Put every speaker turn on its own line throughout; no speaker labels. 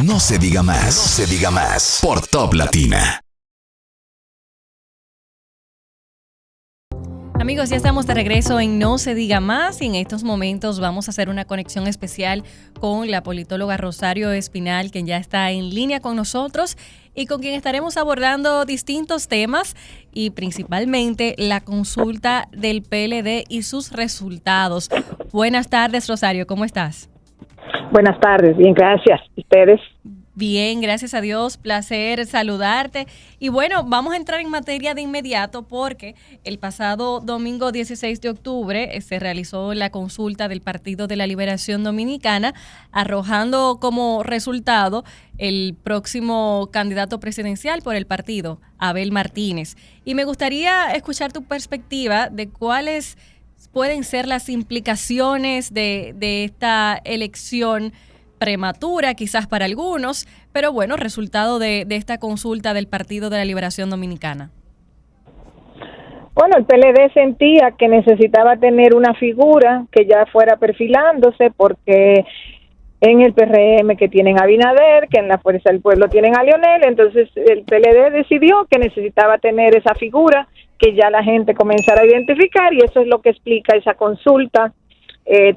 No se diga más. No se diga más. Por Top Latina.
Amigos, ya estamos de regreso en No se diga más y en estos momentos vamos a hacer una conexión especial con la politóloga Rosario Espinal, quien ya está en línea con nosotros y con quien estaremos abordando distintos temas y principalmente la consulta del PLD y sus resultados. Buenas tardes, Rosario, ¿cómo estás?
Buenas tardes, bien, gracias. ¿Ustedes?
Bien, gracias a Dios, placer saludarte. Y bueno, vamos a entrar en materia de inmediato porque el pasado domingo 16 de octubre se realizó la consulta del Partido de la Liberación Dominicana, arrojando como resultado el próximo candidato presidencial por el partido, Abel Martínez. Y me gustaría escuchar tu perspectiva de cuáles pueden ser las implicaciones de esta elección prematura, quizás para algunos, pero bueno, resultado de esta consulta del Partido de la Liberación Dominicana.
Bueno, el PLD sentía que necesitaba tener una figura que ya fuera perfilándose, porque en el PRM que tienen a Abinader, que en la Fuerza del Pueblo tienen a Leonel, entonces el PLD decidió que necesitaba tener esa figura que ya la gente comenzara a identificar, y eso es lo que explica esa consulta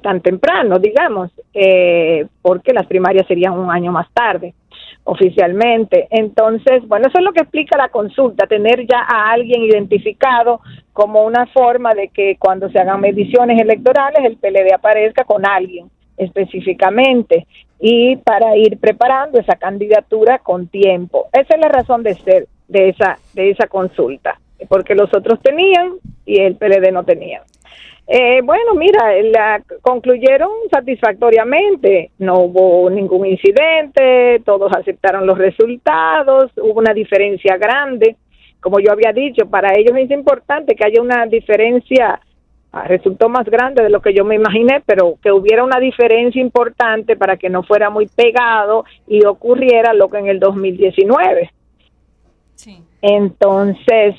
tan temprano, digamos, porque las primarias serían un año más tarde, oficialmente. Entonces, bueno, eso es lo que explica la consulta, tener ya a alguien identificado como una forma de que cuando se hagan mediciones electorales el PLD aparezca con alguien específicamente, y para ir preparando esa candidatura con tiempo. Esa es la razón de ser de esa consulta, porque los otros tenían y el PLD no tenía. Bueno, mira, la concluyeron satisfactoriamente, no hubo ningún incidente, todos aceptaron los resultados, hubo una diferencia grande, como yo había dicho, para ellos es importante que haya una diferencia, resultó más grande de lo que yo me imaginé, pero que hubiera una diferencia importante para que no fuera muy pegado y ocurriera lo que en el 2019. Sí. Entonces,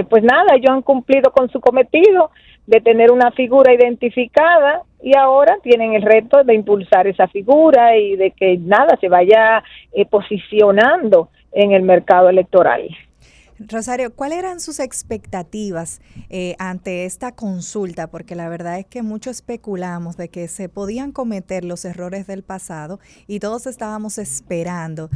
pues nada, ellos han cumplido con su cometido de tener una figura identificada y ahora tienen el reto de impulsar esa figura y de que nada se vaya posicionando en el mercado electoral.
Rosario, ¿cuáles eran sus expectativas ante esta consulta? Porque la verdad es que mucho especulamos de que se podían cometer los errores del pasado y todos estábamos esperando.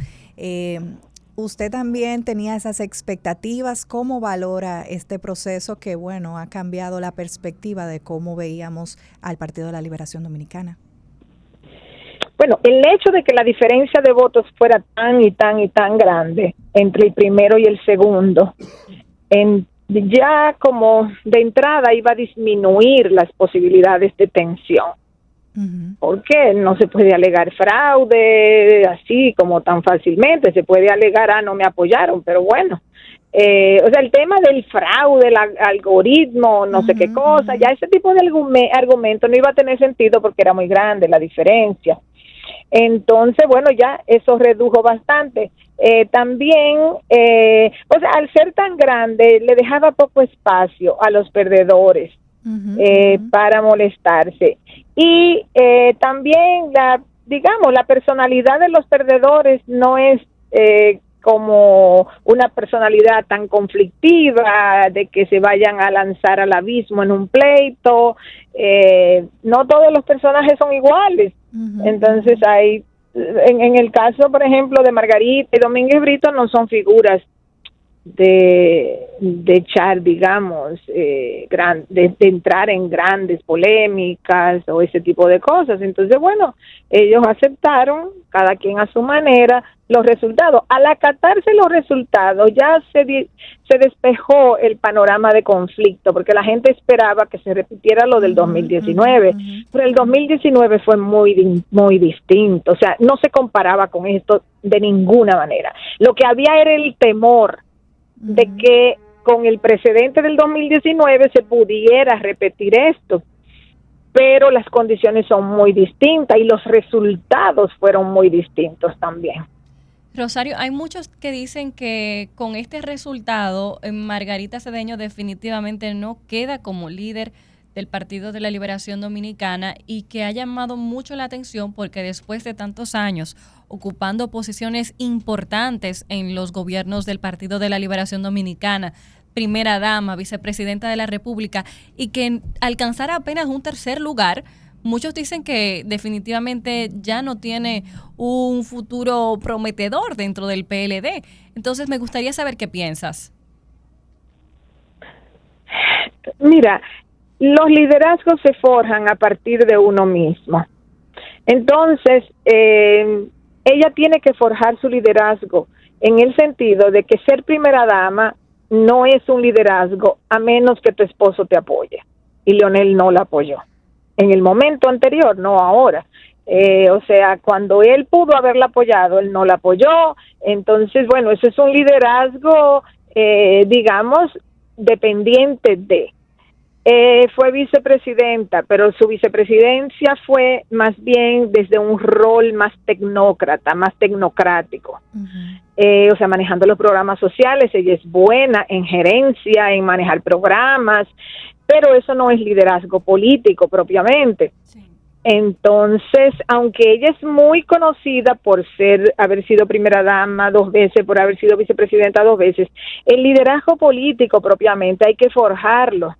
¿Usted también tenía esas expectativas? ¿Cómo valora este proceso que, bueno, ha cambiado la perspectiva de cómo veíamos al Partido de la Liberación Dominicana?
Bueno, el hecho de que la diferencia de votos fuera tan y tan grande entre el primero y el segundo, ya como de entrada iba a disminuir las posibilidades de tensión. Porque no se puede alegar fraude así como tan fácilmente, se puede alegar, no me apoyaron, pero bueno, o sea, el tema del fraude, el algoritmo, no sé qué cosa, ya ese tipo de argumento no iba a tener sentido porque era muy grande la diferencia. Entonces, bueno, ya eso redujo bastante. También, o sea, al ser tan grande, le dejaba poco espacio a los perdedores para molestarse. Y también, la personalidad de los perdedores no es como una personalidad tan conflictiva, de que se vayan a lanzar al abismo en un pleito. No todos los personajes son iguales. Entonces hay, en el caso, por ejemplo, de Margarita y Domínguez Brito, no son figuras de echar, digamos, de entrar en grandes polémicas o ese tipo de cosas. Entonces, bueno, ellos aceptaron, cada quien a su manera, los resultados. Al acatarse los resultados, ya se despejó el panorama de conflicto, porque la gente esperaba que se repitiera lo del 2019, pero el 2019 fue muy, muy distinto, o sea, no se comparaba con esto de ninguna manera. Lo que había era el temor de que con el precedente del 2019 se pudiera repetir esto, pero las condiciones son muy distintas y los resultados fueron muy distintos también.
Rosario, hay muchos que dicen que con este resultado Margarita Cedeño definitivamente no queda como líder del Partido de la Liberación Dominicana y que ha llamado mucho la atención porque después de tantos años ocupando posiciones importantes en los gobiernos del Partido de la Liberación Dominicana, primera dama, vicepresidenta de la República, y que alcanzara apenas un tercer lugar, muchos dicen que definitivamente ya no tiene un futuro prometedor dentro del PLD. Entonces me gustaría saber qué piensas.
Mira, los liderazgos se forjan a partir de uno mismo. Entonces, ella tiene que forjar su liderazgo en el sentido de que ser primera dama no es un liderazgo a menos que tu esposo te apoye. Y Leonel no la apoyó. En el momento anterior, no ahora. O sea, cuando él pudo haberla apoyado, él no la apoyó. Entonces, bueno, eso es un liderazgo, digamos, dependiente de. Fue vicepresidenta, pero su vicepresidencia fue más bien desde un rol más tecnócrata, más tecnocrático. O sea, manejando los programas sociales. Ella es buena en gerencia, en manejar programas, pero eso no es liderazgo político propiamente. Sí. Entonces, aunque ella es muy conocida por haber sido primera dama 2 veces, por haber sido vicepresidenta 2 veces, el liderazgo político propiamente hay que forjarlo.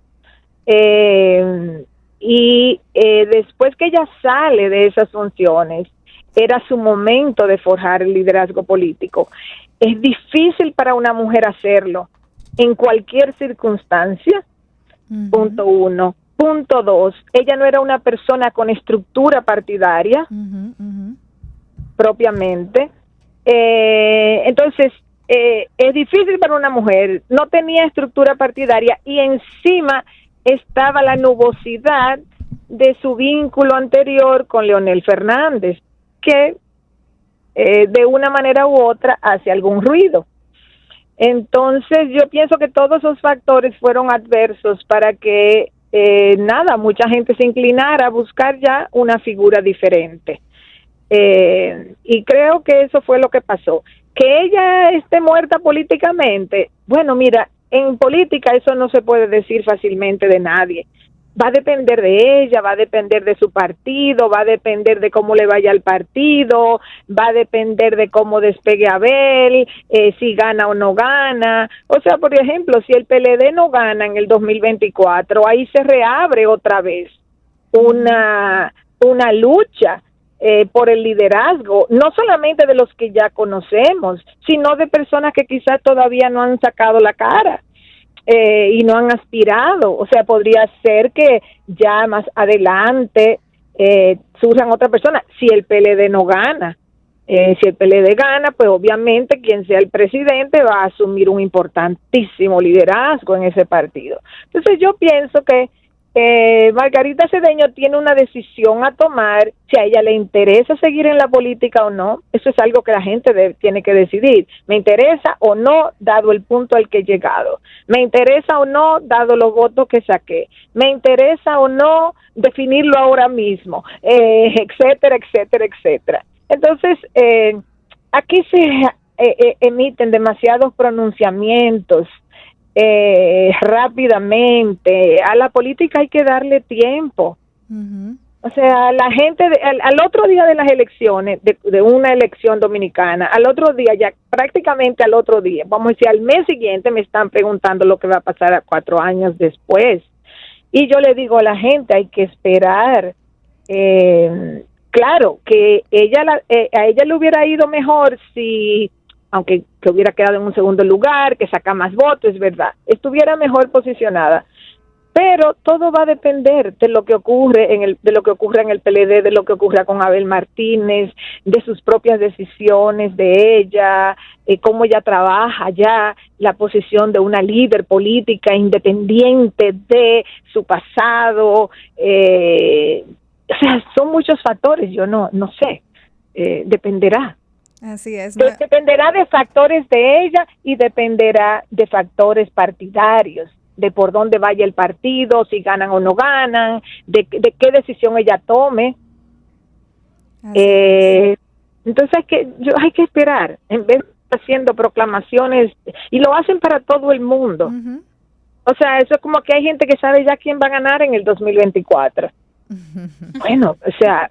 Después que ella sale de esas funciones, era su momento de forjar el liderazgo político. Es difícil para una mujer hacerlo en cualquier circunstancia. Punto 1. Punto 2, ella no era una persona con estructura partidaria propiamente. Entonces, es difícil para una mujer, no tenía estructura partidaria y encima estaba la nubosidad de su vínculo anterior con Leonel Fernández, que de una manera u otra hace algún ruido. Entonces yo pienso que todos esos factores fueron adversos para que mucha gente se inclinara a buscar ya una figura diferente. Y creo que eso fue lo que pasó. Que ella esté muerta políticamente, bueno, mira, en política eso no se puede decir fácilmente de nadie. Va a depender de ella, va a depender de su partido, va a depender de cómo le vaya al partido, va a depender de cómo despegue Abel, si gana o no gana. O sea, por ejemplo, si el PLD no gana en el 2024, ahí se reabre otra vez una lucha por el liderazgo, no solamente de los que ya conocemos, sino de personas que quizás todavía no han sacado la cara. Y no han aspirado. O sea, podría ser que ya más adelante surjan otras personas, si el PLD no gana. Si el PLD gana, pues obviamente quien sea el presidente va a asumir un importantísimo liderazgo en ese partido. Entonces yo pienso que Margarita Cedeño tiene una decisión a tomar, si a ella le interesa seguir en la política o no. Eso es algo que la gente tiene que decidir. ¿Me interesa o no, dado el punto al que he llegado? ¿Me interesa o no, dado los votos que saqué? ¿Me interesa o no definirlo ahora mismo? Etcétera, etcétera, etcétera. Entonces, aquí se emiten demasiados pronunciamientos rápidamente. A la política hay que darle tiempo. O sea, la gente al otro día de las elecciones, de una elección dominicana, al otro día, ya prácticamente al otro día, vamos a decir al mes siguiente, me están preguntando lo que va a pasar a 4 años después. Y yo le digo a la gente, hay que esperar. Claro, que a ella le hubiera ido mejor si, aunque que hubiera quedado en un segundo lugar, que saca más votos, es verdad, estuviera mejor posicionada, pero todo va a depender de lo que ocurre en el PLD, de lo que ocurra con Abel Martínez, de sus propias decisiones de ella, cómo ella trabaja ya la posición de una líder política independiente de su pasado. O sea, son muchos factores, yo no sé, dependerá.
Así es.
Dependerá de factores de ella y dependerá de factores partidarios, de por dónde vaya el partido, si ganan o no ganan, de qué decisión ella tome. Entonces hay que esperar, en vez de haciendo proclamaciones, y lo hacen para todo el mundo. O sea, eso es como que hay gente que sabe ya quién va a ganar en el 2024. Bueno, o sea,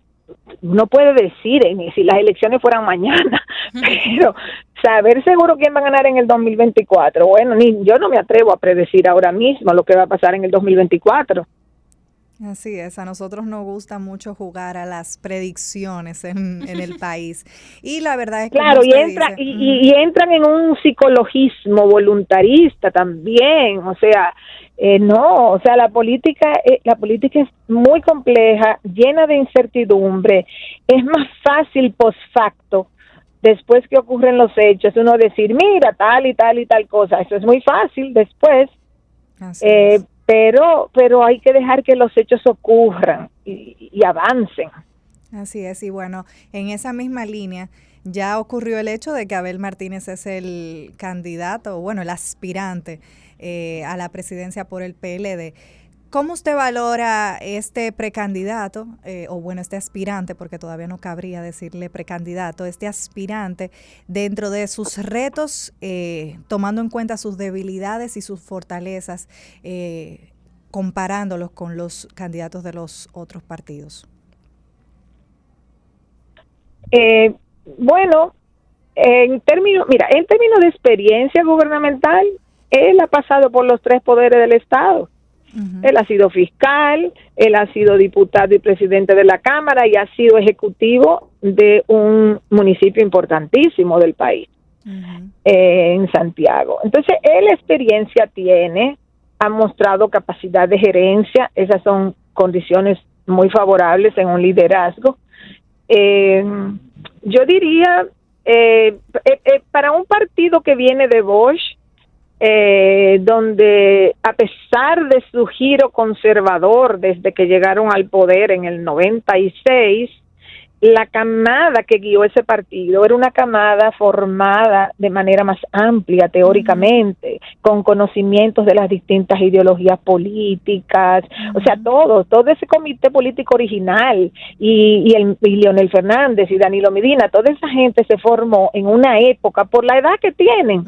no puede decir si las elecciones fueran mañana, pero saber seguro quién va a ganar en el 2024. Bueno, yo no me atrevo a predecir ahora mismo lo que va a pasar en el 2024.
Así es, a nosotros nos gusta mucho jugar a las predicciones en el país. Y la verdad es que
claro, y entran en un psicologismo voluntarista también, o sea, no, o sea, la política es muy compleja, llena de incertidumbre. Es más fácil post facto, después que ocurren los hechos, uno decir, mira, tal y tal y tal cosa. Eso es muy fácil después. Así es. Pero hay que dejar que los hechos ocurran y avancen.
Así es, y bueno, en esa misma línea ya ocurrió el hecho de que Abel Martínez es el candidato, bueno, el aspirante a la presidencia por el PLD. ¿Cómo usted valora este precandidato, o bueno, este aspirante, porque todavía no cabría decirle precandidato, este aspirante dentro de sus retos, tomando en cuenta sus debilidades y sus fortalezas, comparándolos con los candidatos de los otros partidos?
Bueno, en términos de experiencia gubernamental, él ha pasado por los 3 poderes del Estado. Uh-huh. Él ha sido fiscal, él ha sido diputado y presidente de la Cámara y ha sido ejecutivo de un municipio importantísimo del país, uh-huh, en Santiago. Entonces, él experiencia tiene, ha mostrado capacidad de gerencia, esas son condiciones muy favorables en un liderazgo. Yo diría, para un partido que viene de Bosch, donde a pesar de su giro conservador desde que llegaron al poder en el 96, la camada que guió ese partido era una camada formada de manera más amplia teóricamente, con conocimientos de las distintas ideologías políticas, o sea, todo ese comité político original y Leonel Fernández y Danilo Medina, toda esa gente se formó en una época por la edad que tienen.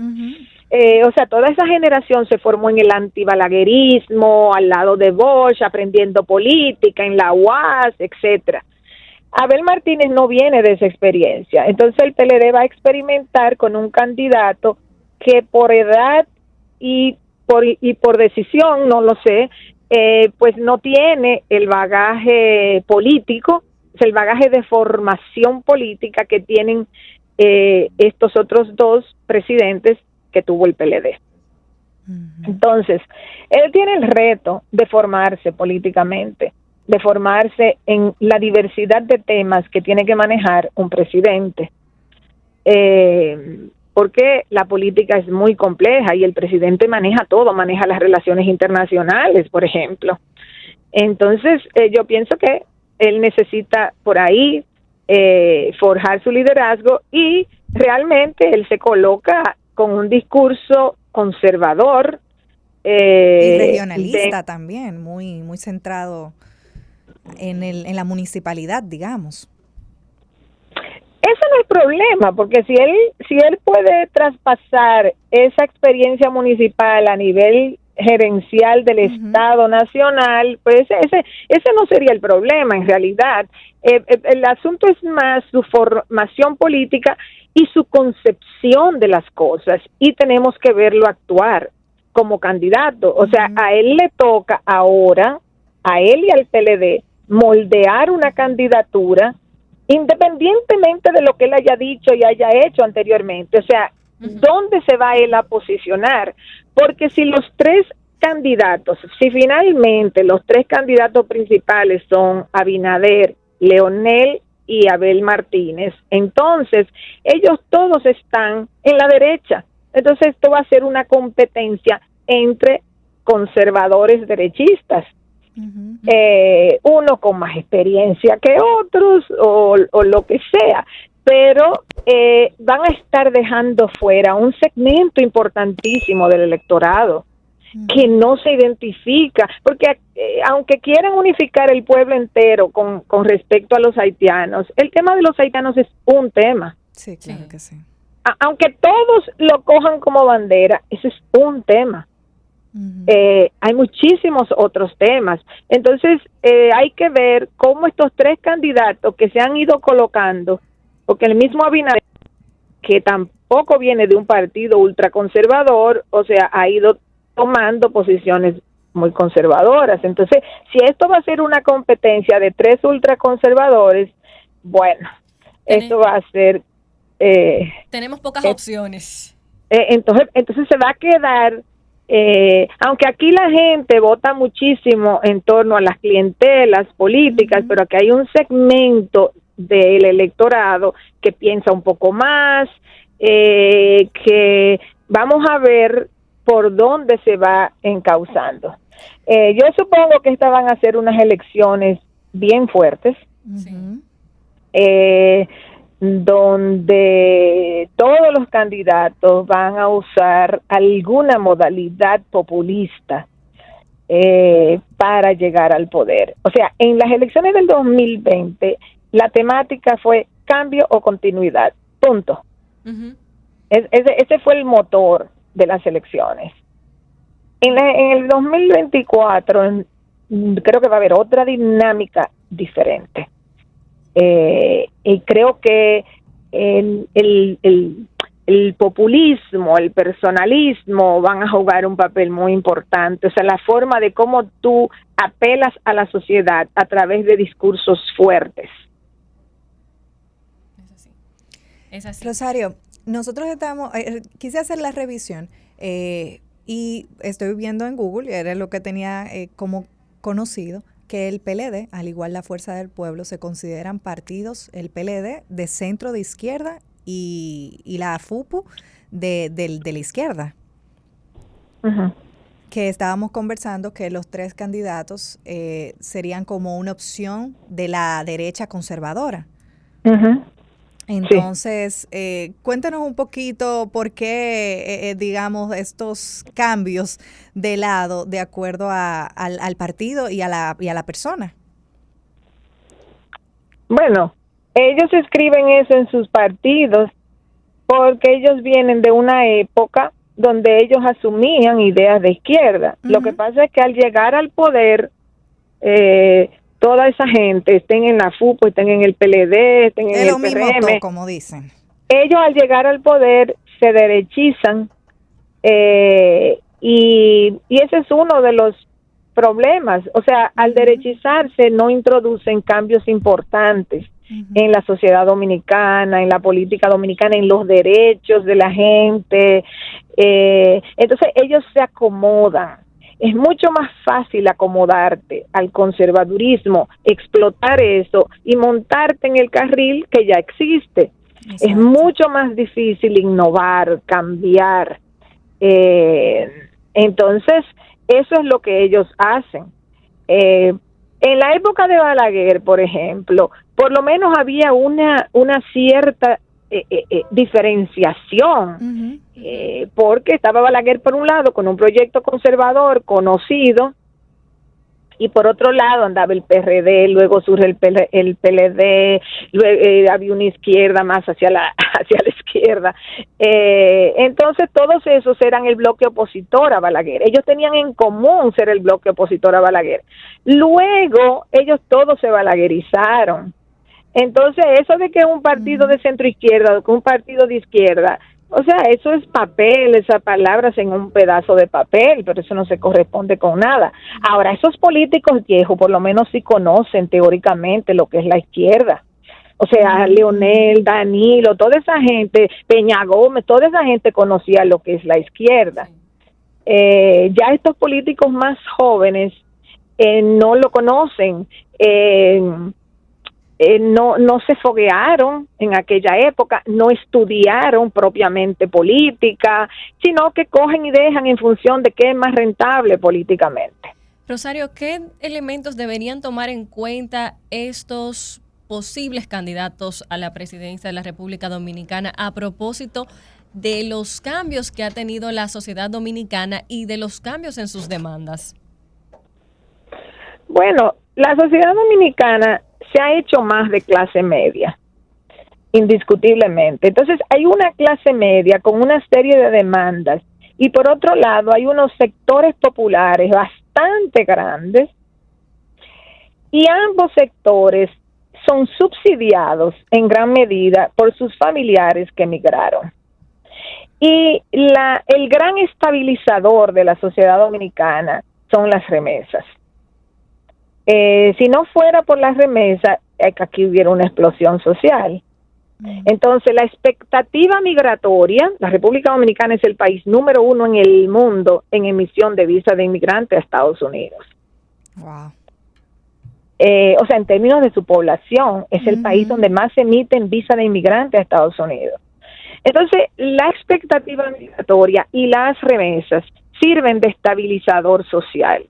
O sea, toda esa generación se formó en el antibalaguerismo, al lado de Bosch, aprendiendo política en la UAS, etcétera. Abel Martínez no viene de esa experiencia, entonces el PLD va a experimentar con un candidato que por edad y por decisión, no lo sé, pues no tiene el bagaje político, el bagaje de formación política que tienen estos otros 2 presidentes que tuvo el PLD. Uh-huh. Entonces, él tiene el reto de formarse políticamente, de formarse en la diversidad de temas que tiene que manejar un presidente, porque la política es muy compleja y el presidente maneja todo, maneja las relaciones internacionales, por ejemplo. Entonces, yo pienso que él necesita por ahí forjar su liderazgo y realmente él se coloca con un discurso conservador
y regionalista también, muy muy centrado en la municipalidad, digamos.
Eso no es problema, porque si él puede traspasar esa experiencia municipal a nivel gerencial del Estado nacional, pues ese no sería el problema en realidad. El asunto es más su formación política y su concepción de las cosas, y tenemos que verlo actuar como candidato. O sea, a él le toca ahora, a él y al PLD, moldear una candidatura independientemente de lo que él haya dicho y haya hecho anteriormente. O sea, ¿dónde se va él a posicionar? Porque si los 3 candidatos, si finalmente los 3 candidatos principales son Abinader, Leonel y Abel Martínez, entonces ellos todos están en la derecha. Entonces esto va a ser una competencia entre conservadores derechistas. Uno con más experiencia que otros o lo que sea, pero van a estar dejando fuera un segmento importantísimo del electorado que no se identifica, porque aunque quieran unificar el pueblo entero con respecto a los haitianos, el tema de los haitianos es un tema.
Sí, claro que sí.
Aunque todos lo cojan como bandera, ese es un tema. Hay muchísimos otros temas. Entonces, hay que ver cómo estos tres candidatos que se han ido colocando, porque el mismo Abinader, que tampoco viene de un partido ultraconservador, o sea, ha ido tomando posiciones muy conservadoras. Entonces, si esto va a ser una competencia de tres ultraconservadores, bueno, esto va a ser...
tenemos pocas opciones.
Entonces se va a quedar... aunque aquí la gente vota muchísimo en torno a las clientelas políticas, pero aquí hay un segmento del electorado que piensa un poco más, que vamos a ver por dónde se va encauzando. Yo supongo que estas van a ser unas elecciones bien fuertes, donde todos los candidatos van a usar alguna modalidad populista para llegar al poder. O sea, en las elecciones del 2020, la temática fue cambio o continuidad, punto. Ese fue el motor de las elecciones. En el 2024, creo que va a haber otra dinámica diferente. Y creo que el populismo, el personalismo van a jugar un papel muy importante. O sea, la forma de cómo tú apelas a la sociedad a través de discursos fuertes.
Es así. Rosario, nosotros quise hacer la revisión y estoy viendo en Google, y era lo que tenía como conocido, que el PLD, al igual la Fuerza del Pueblo, se consideran partidos, el PLD, de centro de izquierda y la FUPU de la izquierda. Que estábamos conversando que los tres candidatos serían como una opción de la derecha conservadora. Entonces, cuéntanos un poquito por qué, digamos, estos cambios de lado de acuerdo al partido y a la persona.
Bueno, ellos escriben eso en sus partidos porque ellos vienen de una época donde ellos asumían ideas de izquierda. Lo que pasa es que al llegar al poder, toda esa gente, estén en la FUPO, estén en el PLD, estén en el PRM,
todo, como dicen.
Ellos al llegar al poder se derechizan y ese es uno de los problemas. O sea, al derechizarse no introducen cambios importantes en la sociedad dominicana, en la política dominicana, en los derechos de la gente. Entonces ellos se acomodan. Es mucho más fácil acomodarte al conservadurismo, explotar eso y montarte en el carril que ya existe. Exacto. Es mucho más difícil innovar, cambiar. Entonces, eso es lo que ellos hacen. En la época de Balaguer, por ejemplo, por lo menos había una cierta diferenciación, porque estaba Balaguer por un lado con un proyecto conservador conocido y por otro lado andaba el PRD, luego surge el PLD, luego había una izquierda más hacia la izquierda. Entonces todos esos eran el bloque opositor a Balaguer. Ellos tenían en común ser el bloque opositor a Balaguer. Luego ellos todos se balaguerizaron. Entonces eso de que un partido de centro izquierda, que un partido de izquierda, o sea, eso es papel, esas palabras en un pedazo de papel, pero eso no se corresponde con nada. Ahora, esos políticos viejos por lo menos sí conocen teóricamente lo que es la izquierda. O sea, Leonel, Danilo, toda esa gente, Peña Gómez, toda esa gente conocía lo que es la izquierda. Ya estos políticos más jóvenes no lo conocen, no se foguearon en aquella época, no estudiaron propiamente política, sino que cogen y dejan en función de qué es más rentable políticamente.
Rosario, ¿qué elementos deberían tomar en cuenta estos posibles candidatos a la presidencia de la República Dominicana a propósito de los cambios que ha tenido la sociedad dominicana y de los cambios en sus demandas?
Bueno, la sociedad dominicana se ha hecho más de clase media, indiscutiblemente. Entonces, hay una clase media con una serie de demandas y por otro lado hay unos sectores populares bastante grandes, y ambos sectores son subsidiados en gran medida por sus familiares que emigraron. Y el gran estabilizador de la sociedad dominicana son las remesas. Si no fuera por las remesas, aquí hubiera una explosión social. Entonces, la expectativa migratoria, la República Dominicana es el país número 1 en el mundo en emisión de visa de inmigrante a Estados Unidos.
Wow.
O sea, en términos de su población, es el país donde más se emiten visa de inmigrante a Estados Unidos. Entonces, la expectativa migratoria y las remesas sirven de estabilizador social,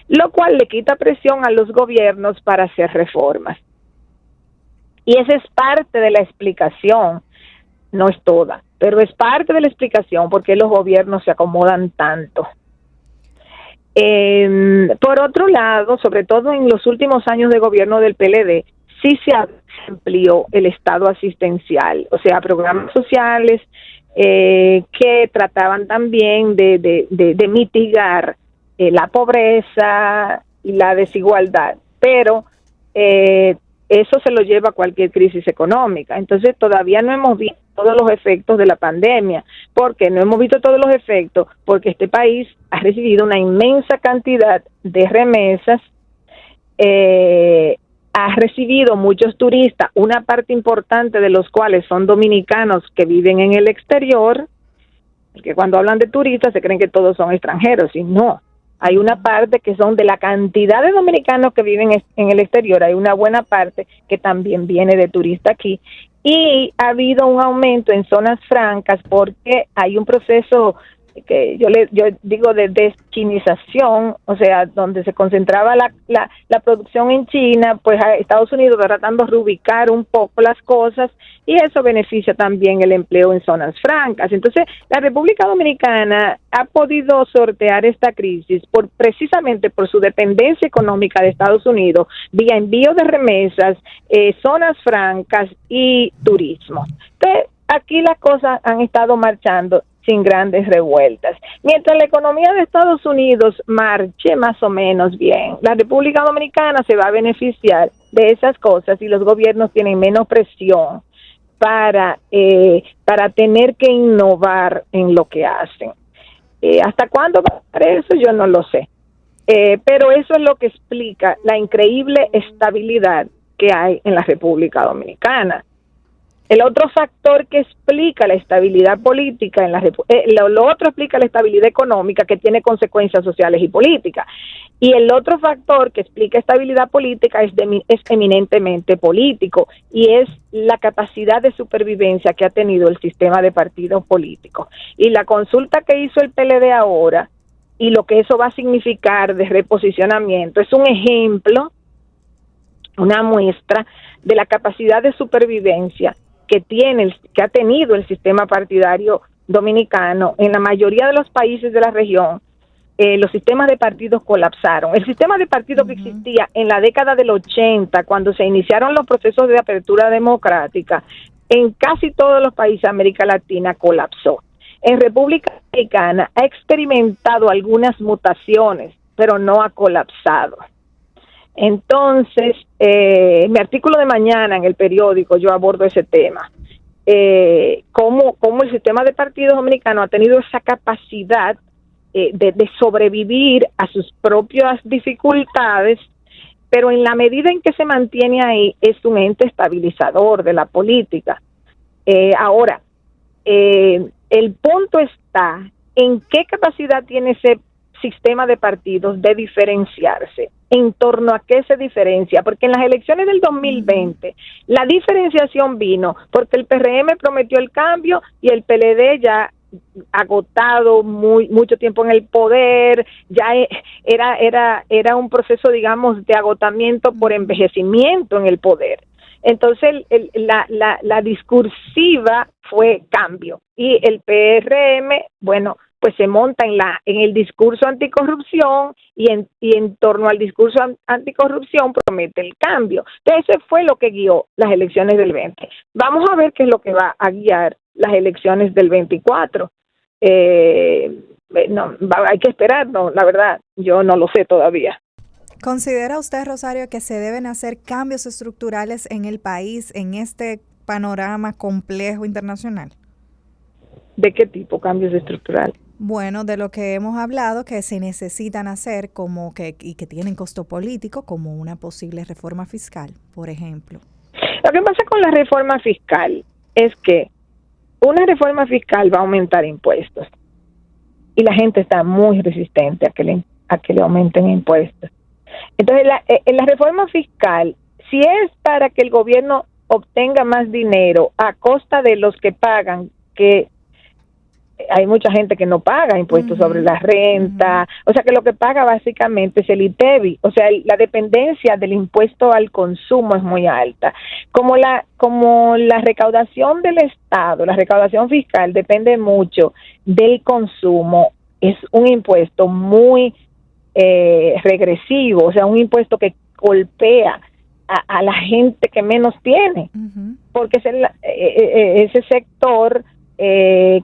lo cual le quita presión a los gobiernos para hacer reformas. Y esa es parte de la explicación, no es toda, pero es parte de la explicación por qué los gobiernos se acomodan tanto. Por otro lado, sobre todo en los últimos años de gobierno del PLD, sí se amplió el estado asistencial, o sea, programas sociales que trataban también de mitigar la pobreza y la desigualdad, pero eso se lo lleva a cualquier crisis económica. Entonces todavía no hemos visto todos los efectos de la pandemia. ¿Por qué no hemos visto todos los efectos? Porque este país ha recibido una inmensa cantidad de remesas, ha recibido muchos turistas, una parte importante de los cuales son dominicanos que viven en el exterior, porque cuando hablan de turistas se creen que todos son extranjeros, y no. Hay una parte que son de la cantidad de dominicanos que viven en el exterior, hay una buena parte que también viene de turista aquí, y ha habido un aumento en zonas francas porque hay un proceso que yo digo de deschinización, o sea, donde se concentraba la producción en China, pues a Estados Unidos va tratando de reubicar un poco las cosas, y eso beneficia también el empleo en zonas francas. Entonces, la República Dominicana ha podido sortear esta crisis precisamente por su dependencia económica de Estados Unidos, vía envío de remesas, zonas francas y turismo. Entonces, aquí las cosas han estado marchando sin grandes revueltas. Mientras la economía de Estados Unidos marche más o menos bien, la República Dominicana se va a beneficiar de esas cosas y los gobiernos tienen menos presión para tener que innovar en lo que hacen. ¿Hasta cuándo va a pasar eso? Yo no lo sé. Pero eso es lo que explica la increíble estabilidad que hay en la República Dominicana. El otro factor que explica la estabilidad política lo otro explica la estabilidad económica, que tiene consecuencias sociales y políticas. Y el otro factor que explica estabilidad política es eminentemente político, y es la capacidad de supervivencia que ha tenido el sistema de partidos políticos. Y la consulta que hizo el PLD ahora, y lo que eso va a significar de reposicionamiento, es un ejemplo, una muestra de la capacidad de supervivencia que ha tenido el sistema partidario dominicano. En la mayoría de los países de la región, los sistemas de partidos colapsaron. El sistema de partidos que existía en la década del 80, cuando se iniciaron los procesos de apertura democrática, en casi todos los países de América Latina colapsó. En República Dominicana ha experimentado algunas mutaciones, pero no ha colapsado. Entonces, mi artículo de mañana en el periódico yo abordo ese tema, cómo el sistema de partidos dominicanos ha tenido esa capacidad de sobrevivir a sus propias dificultades, pero en la medida en que se mantiene ahí es un ente estabilizador de la política. Ahora, el punto está en qué capacidad tiene ese sistema de partidos de diferenciarse, en torno a qué se diferencia, porque en las elecciones del 2020 la diferenciación vino porque el PRM prometió el cambio y el PLD ya agotado mucho tiempo en el poder, ya era un proceso, digamos, de agotamiento por envejecimiento en el poder. Entonces la discursiva fue cambio, y el PRM, bueno, pues se monta en el discurso anticorrupción, y en torno al discurso anticorrupción promete el cambio. Entonces ese fue lo que guió las elecciones del 20. Vamos a ver qué es lo que va a guiar las elecciones del 24. no, hay que esperar, no, la verdad, yo no lo sé todavía.
¿Considera usted, Rosario, que se deben hacer cambios estructurales en el país en este panorama complejo internacional?
¿De qué tipo cambios estructurales?
Bueno, de lo que hemos hablado que se necesitan hacer y que tienen costo político, como una posible reforma fiscal, por ejemplo.
Lo que pasa con la reforma fiscal es que una reforma fiscal va a aumentar impuestos y la gente está muy resistente a que le aumenten impuestos. Entonces, la reforma fiscal, si es para que el gobierno obtenga más dinero a costa de los que pagan, que hay mucha gente que no paga impuestos sobre la renta, o sea que lo que paga básicamente es el ITEVI, o sea, la dependencia del impuesto al consumo es muy alta. Como la recaudación del Estado, la recaudación fiscal depende mucho del consumo, es un impuesto muy regresivo, o sea, un impuesto que golpea a la gente que menos tiene, porque ese sector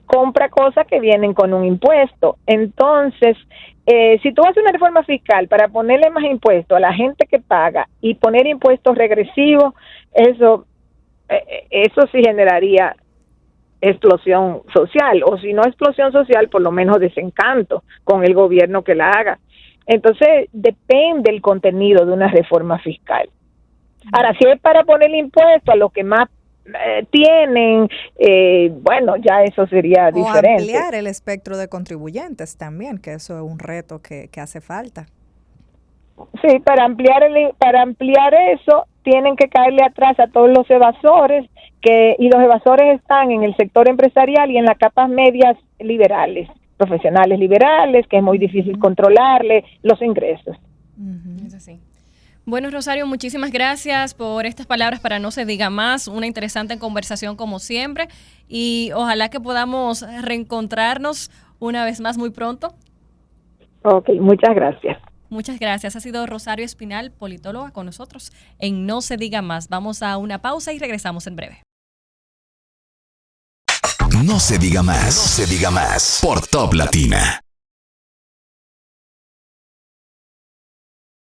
compra cosas que vienen con un impuesto. Entonces, si tú haces una reforma fiscal para ponerle más impuestos a la gente que paga y poner impuestos regresivos, eso sí generaría explosión social, o si no explosión social, por lo menos desencanto con el gobierno que la haga. Entonces, depende el contenido de una reforma fiscal. Ahora, si es para poner impuestos a los que más tienen, bueno, ya eso sería diferente.
O ampliar el espectro de contribuyentes también, que eso es un reto que hace falta.
Sí, para ampliar eso, tienen que caerle atrás a todos los evasores, y los evasores están en el sector empresarial y en las capas medias liberales, profesionales liberales, que es muy difícil controlarle los ingresos.
Es así. Bueno, Rosario, muchísimas gracias por estas palabras para No se diga más, una interesante conversación como siempre y ojalá que podamos reencontrarnos una vez más muy pronto.
Ok, muchas gracias.
Muchas gracias. Ha sido Rosario Espinal, politóloga, con nosotros en No se diga más. Vamos a una pausa y regresamos en breve.
No se diga más, no se diga más por Top Latina.